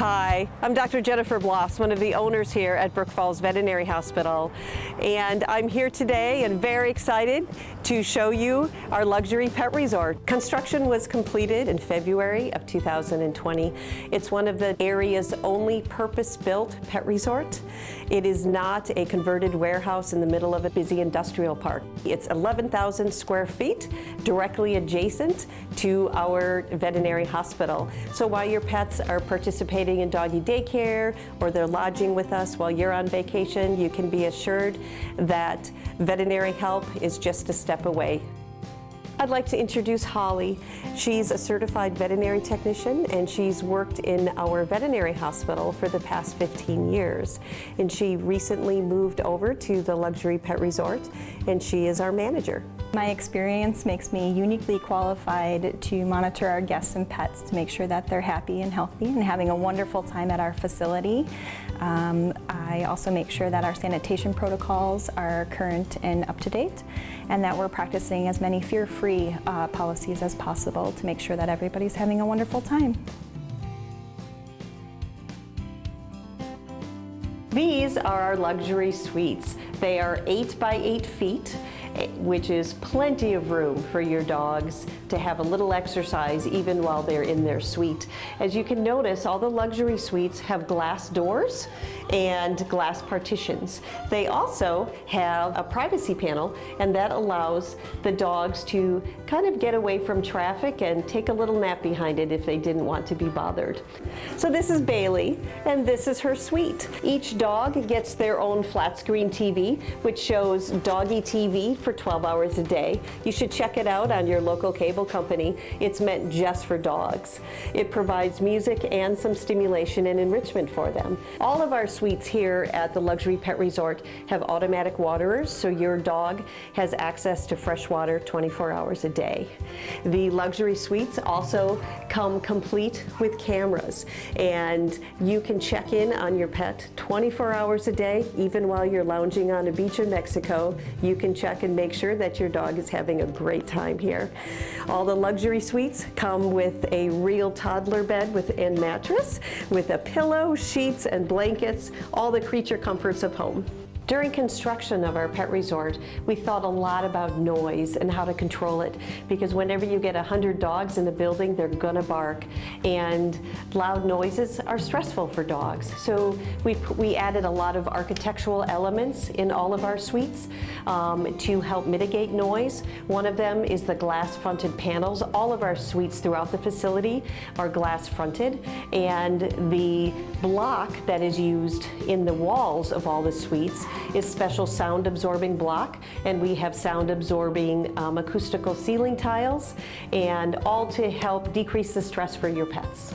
Hi, I'm Dr. Jennifer Bloss, one of the owners here at Brook-Falls Veterinary Hospital, and I'm here today and very excited to show you our luxury pet resort. Construction was completed in February of 2020. It's one of the area's only purpose-built pet resort. It is not a converted warehouse in the middle of a busy industrial park. It's 11,000 square feet directly adjacent to our veterinary hospital. So while your pets are participating in Doggy Day Care or they're lodging with us while you're on vacation, you can be assured that veterinary help is just a step away. I'd like to introduce Holly. She's a certified veterinary technician and she's worked in our veterinary hospital for the past 15 years. And she recently moved over to the luxury pet resort and she is our manager. My experience makes me uniquely qualified to monitor our guests and pets to make sure that they're happy and healthy and having a wonderful time at our facility. I also make sure that our sanitation protocols are current and up to date, and that we're practicing as many fear-free policies as possible to make sure that everybody's having a wonderful time. These are our luxury suites. They are 8 by 8 feet, which is plenty of room for your dogs to have a little exercise even while they're in their suite. As you can notice, all the luxury suites have glass doors and glass partitions. They also have a privacy panel, and that allows the dogs to kind of get away from traffic and take a little nap behind it if they didn't want to be bothered. So this is Bailey, and this is her suite. Each dog gets their own flat screen TV, which shows Doggy TV for 12 hours a day. You should check it out on your local cable company. It's meant just for dogs. It provides music and some stimulation and enrichment for them. All of our suites here at the Luxury Pet Resort have automatic waterers, so your dog has access to fresh water 24 hours a day. The luxury suites also come complete with cameras, and you can check in on your pet 24 hours a day. Even while you're lounging on a beach in Mexico, you can check and make sure that your dog is having a great time here. All the luxury suites come with a real toddler bed and mattress, with a pillow, sheets, and blankets, all the creature comforts of home. During construction of our pet resort, we thought a lot about noise and how to control it, because whenever you get 100 dogs in a building, they're gonna bark, and loud noises are stressful for dogs. So we added a lot of architectural elements in all of our suites to help mitigate noise. One of them is the glass-fronted panels. All of our suites throughout the facility are glass-fronted, and the block that is used in the walls of all the suites is special sound absorbing block, and we have sound absorbing acoustical ceiling tiles, and all to help decrease the stress for your pets.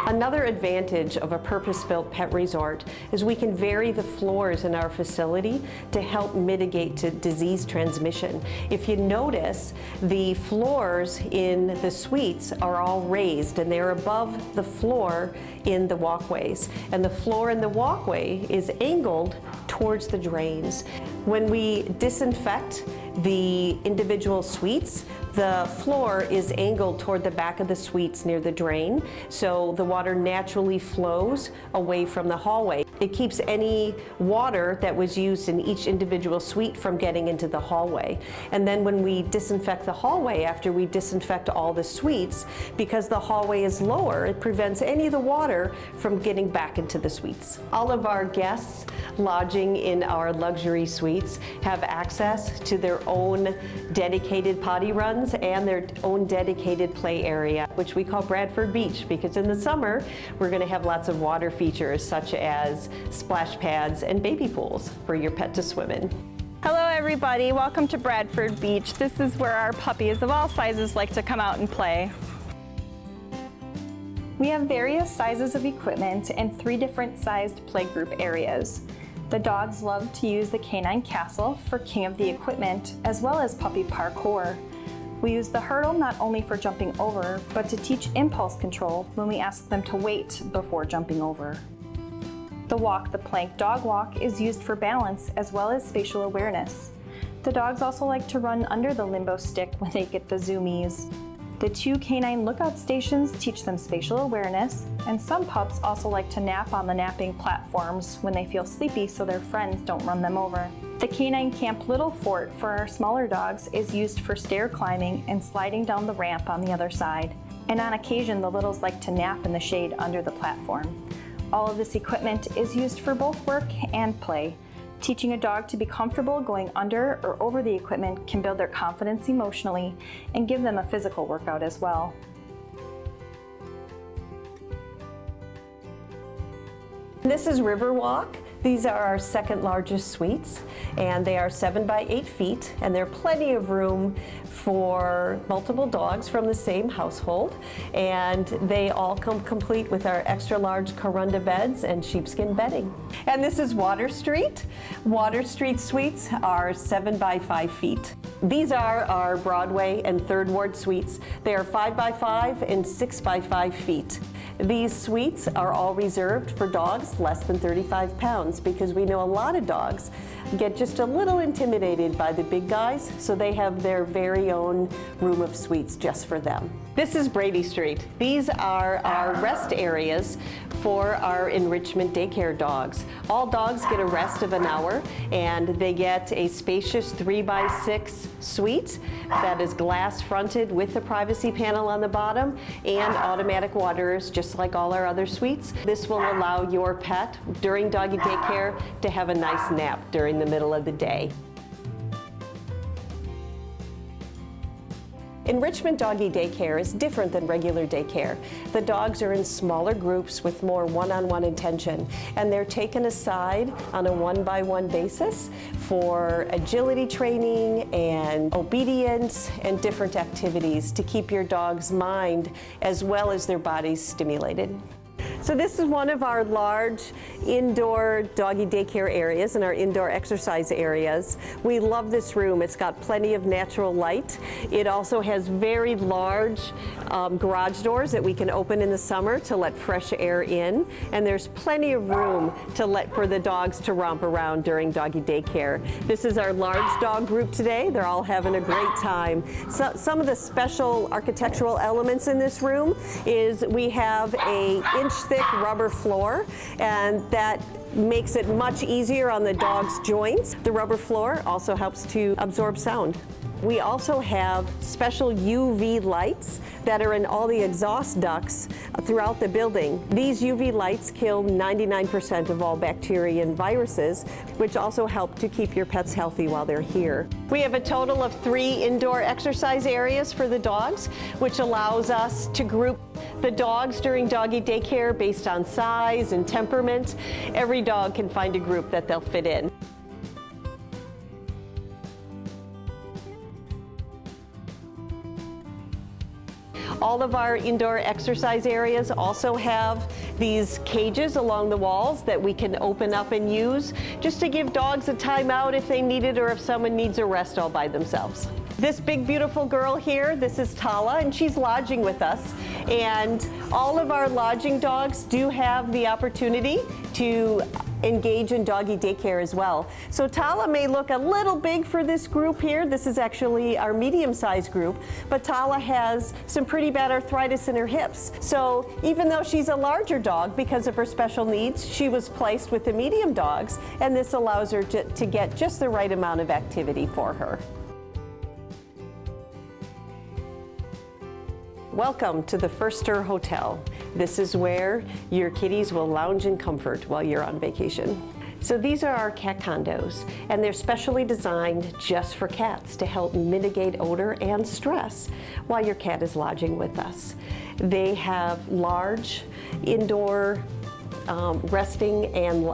Another advantage of a purpose-built pet resort is we can vary the floors in our facility to help mitigate disease transmission. If you notice, the floors in the suites are all raised, and they're above the floor in the walkways. And the floor in the walkway is angled towards the drains. When we disinfect the individual suites, the floor is angled toward the back of the suites near the drain, so the water naturally flows away from the hallway. It keeps any water that was used in each individual suite from getting into the hallway. And then when we disinfect the hallway after we disinfect all the suites, because the hallway is lower, it prevents any of the water from getting back into the suites. All of our guests lodging in our luxury suites have access to their own dedicated potty runs and their own dedicated play area, which we call Bradford Beach, because in the summer we're going to have lots of water features such as splash pads and baby pools for your pet to swim in. Hello everybody, welcome to Bradford Beach. This is where our puppies of all sizes like to come out and play. We have various sizes of equipment and 3 different sized playgroup areas. The dogs love to use the canine castle for king of the equipment, as well as puppy parkour. We use the hurdle not only for jumping over, but to teach impulse control when we ask them to wait before jumping over. The walk the plank dog walk is used for balance as well as spatial awareness. The dogs also like to run under the limbo stick when they get the zoomies. The 2 canine lookout stations teach them spatial awareness, and some pups also like to nap on the napping platforms when they feel sleepy so their friends don't run them over. The canine Camp Little Fort for our smaller dogs is used for stair climbing and sliding down the ramp on the other side. And on occasion, the littles like to nap in the shade under the platform. All of this equipment is used for both work and play. Teaching a dog to be comfortable going under or over the equipment can build their confidence emotionally and give them a physical workout as well. This is Riverwalk. These are our second largest suites, and they are 7 by 8 feet, and there's plenty of room for multiple dogs from the same household, and they all come complete with our extra large Corunda beds and sheepskin bedding. And this is Water Street. Water Street suites are 7 by 5 feet. These are our Broadway and Third Ward suites. They are 5 by 5 and 6 by 5 feet. These suites are all reserved for dogs less than 35 pounds because we know a lot of dogs get just a little intimidated by the big guys, so they have their very own room of suites just for them. This is Brady Street. These are our rest areas for our enrichment daycare dogs. All dogs get a rest of an hour, and they get a spacious 3 by 6 suite that is glass fronted with a privacy panel on the bottom and automatic waterers, just like all our other suites. This will allow your pet during doggy daycare to have a nice nap during the middle of the day. Enrichment Doggy Daycare is different than regular daycare. The dogs are in smaller groups with more one-on-one attention, and they're taken aside on a one-by-one basis for agility training and obedience and different activities to keep your dog's mind as well as their bodies stimulated. So this is one of our large indoor doggy daycare areas and our indoor exercise areas. We love this room. It's got plenty of natural light. It also has very large garage doors that we can open in the summer to let fresh air in. And there's plenty of room for the dogs to romp around during doggy daycare. This is our large dog group today. They're all having a great time. So, some of the special architectural elements in this room is we have a inch-thick rubber floor, and that makes it much easier on the dog's joints. The rubber floor also helps to absorb sound. We also have special UV lights that are in all the exhaust ducts throughout the building. These UV lights kill 99% of all bacteria and viruses, which also help to keep your pets healthy while they're here. We have a total of 3 indoor exercise areas for the dogs, which allows us to group the dogs during doggy daycare based on size and temperament. Every dog can find a group that they'll fit in. All of our indoor exercise areas also have these cages along the walls that we can open up and use just to give dogs a timeout if they need it or if someone needs a rest all by themselves. This big beautiful girl here, this is Tala, and she's lodging with us. And all of our lodging dogs do have the opportunity to engage in doggy daycare as well. So Tala may look a little big for this group here. This is actually our medium-sized group, but Tala has some pretty bad arthritis in her hips. So even though she's a larger dog, because of her special needs, she was placed with the medium dogs, and this allows her to get just the right amount of activity for her. Welcome to the Firster Hotel. This is where your kitties will lounge in comfort while you're on vacation. So these are our cat condos, and they're specially designed just for cats to help mitigate odor and stress while your cat is lodging with us. They have large indoor resting and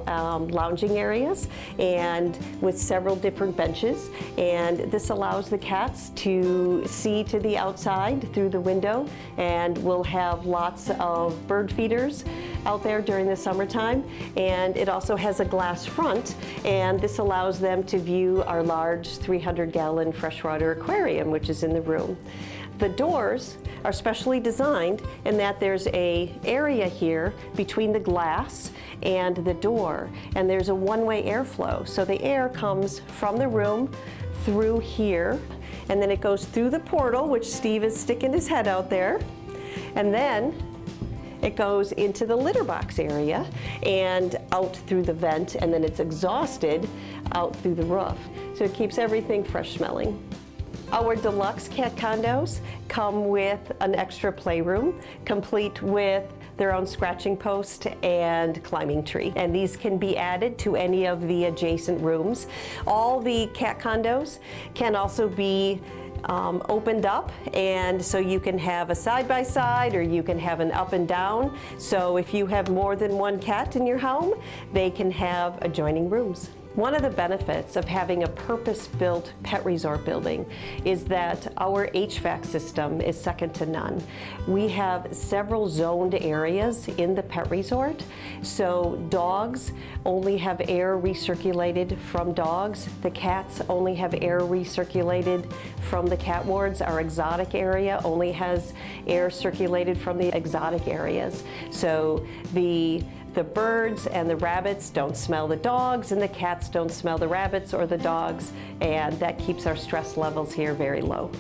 lounging areas, and with several different benches, and this allows the cats to see to the outside through the window, and we'll have lots of bird feeders out there during the summertime. And it also has a glass front, and this allows them to view our large 300-gallon freshwater aquarium, which is in the room. The doors are specially designed in that there's an area here between the glass and the door, and there's a one-way airflow. So the air comes from the room through here, and then it goes through the portal, which Steve is sticking his head out there, and then it goes into the litter box area and out through the vent, and then it's exhausted out through the roof. So it keeps everything fresh smelling. Our deluxe cat condos come with an extra playroom, complete with their own scratching post and climbing tree. And these can be added to any of the adjacent rooms. All the cat condos can also be opened up, and so you can have a side-by-side or you can have an up and down. So if you have more than one cat in your home, they can have adjoining rooms. One of the benefits of having a purpose-built pet resort building is that our HVAC system is second to none. We have several zoned areas in the pet resort, so dogs only have air recirculated from dogs. The cats only have air recirculated from the cat wards. Our exotic area only has air circulated from the exotic areas. So the birds and the rabbits don't smell the dogs, and the cats don't smell the rabbits or the dogs, and that keeps our stress levels here very low.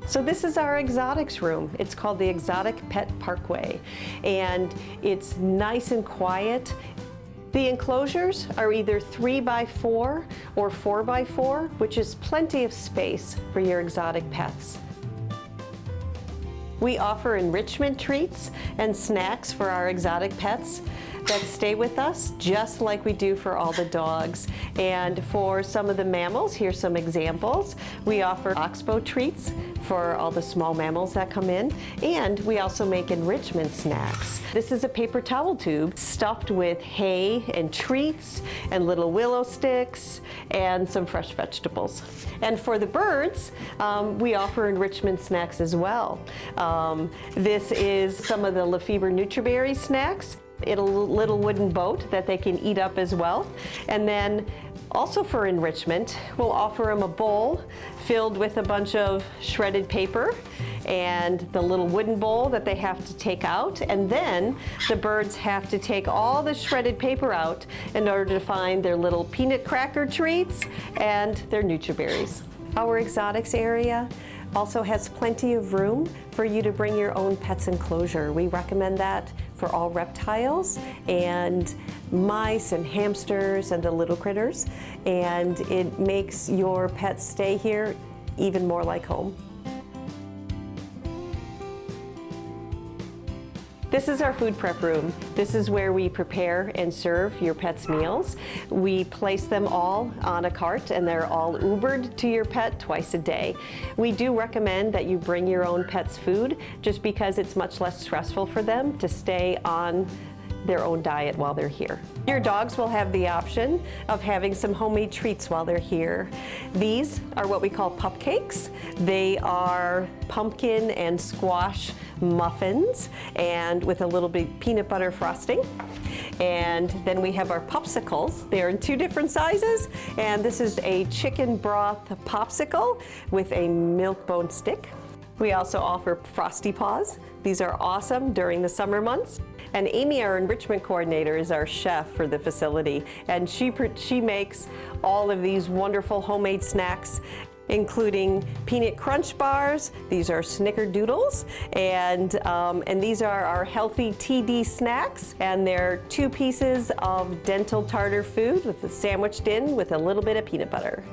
So this is our exotics room. It's called the Exotic Pet Parkway, and it's nice and quiet. The enclosures are either 3x4 or 4x4, which is plenty of space for your exotic pets. We offer enrichment treats and snacks for our exotic pets that stay with us, just like we do for all the dogs. And for some of the mammals, here's some examples. We offer oxbow treats for all the small mammals that come in, and we also make enrichment snacks. This is a paper towel tube stuffed with hay and treats and little willow sticks and some fresh vegetables. And for the birds, we offer enrichment snacks as well. This is some of the Lefebvre Nutriberry snacks. It's a little wooden boat that they can eat up as well. And then also for enrichment, we'll offer them a bowl filled with a bunch of shredded paper and the little wooden bowl that they have to take out. And then the birds have to take all the shredded paper out in order to find their little peanut cracker treats and their Nutriberries. Our exotics area also has plenty of room for you to bring your own pet's enclosure. We recommend that for all reptiles and mice and hamsters and the little critters, and it makes your pet stay here even more like home. This is our food prep room. This is where we prepare and serve your pet's meals. We place them all on a cart, and they're all Ubered to your pet twice a day. We do recommend that you bring your own pet's food, just because it's much less stressful for them to stay on their own diet while they're here. Your dogs will have the option of having some homemade treats while they're here. These are what we call pup cakes. They are pumpkin and squash muffins, and with a little bit peanut butter frosting. And then we have our popsicles. They're in two different sizes, and this is a chicken broth popsicle with a milk bone stick. We also offer Frosty Paws. These are awesome during the summer months. And Amy, our enrichment coordinator, is our chef for the facility, and she makes all of these wonderful homemade snacks, including peanut crunch bars. These are snickerdoodles, and these are our healthy TD snacks, and they're 2 pieces of dental tartar food with sandwiched in with a little bit of peanut butter.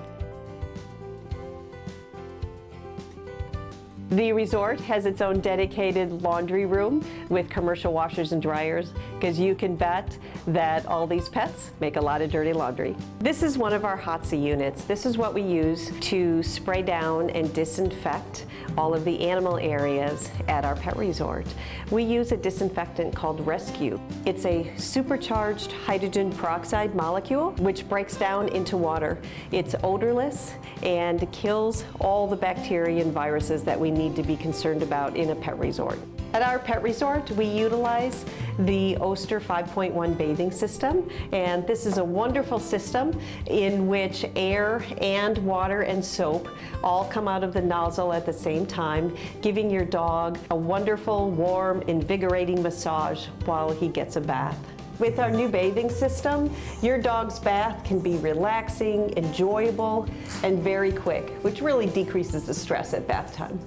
The resort has its own dedicated laundry room with commercial washers and dryers, because you can bet that all these pets make a lot of dirty laundry. This is one of our HOTSA units. This is what we use to spray down and disinfect all of the animal areas at our pet resort. We use a disinfectant called Rescue. It's a supercharged hydrogen peroxide molecule which breaks down into water. It's odorless and kills all the bacteria and viruses that we need to be concerned about in a pet resort. At our pet resort, we utilize the Oster 5.1 bathing system, and this is a wonderful system in which air and water and soap all come out of the nozzle at the same time, giving your dog a wonderful, warm, invigorating massage while he gets a bath. With our new bathing system, your dog's bath can be relaxing, enjoyable, and very quick, which really decreases the stress at bath time.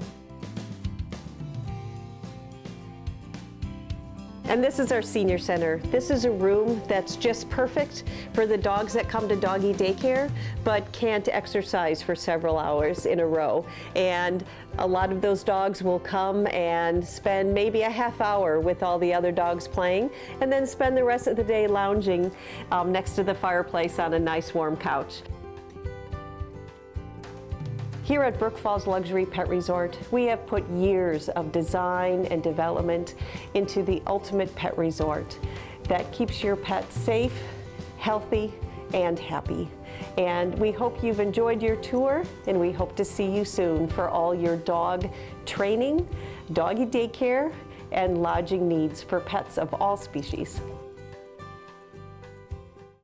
And this is our senior center. This is a room that's just perfect for the dogs that come to Doggy Day Care, but can't exercise for several hours in a row. And a lot of those dogs will come and spend maybe a half hour with all the other dogs playing, and then spend the rest of the day lounging next to the fireplace on a nice warm couch. Here at Brook-Falls Luxury Pet Resort, we have put years of design and development into the ultimate pet resort that keeps your pet safe, healthy, and happy. And we hope you've enjoyed your tour, and we hope to see you soon for all your dog training, doggy daycare, and lodging needs for pets of all species.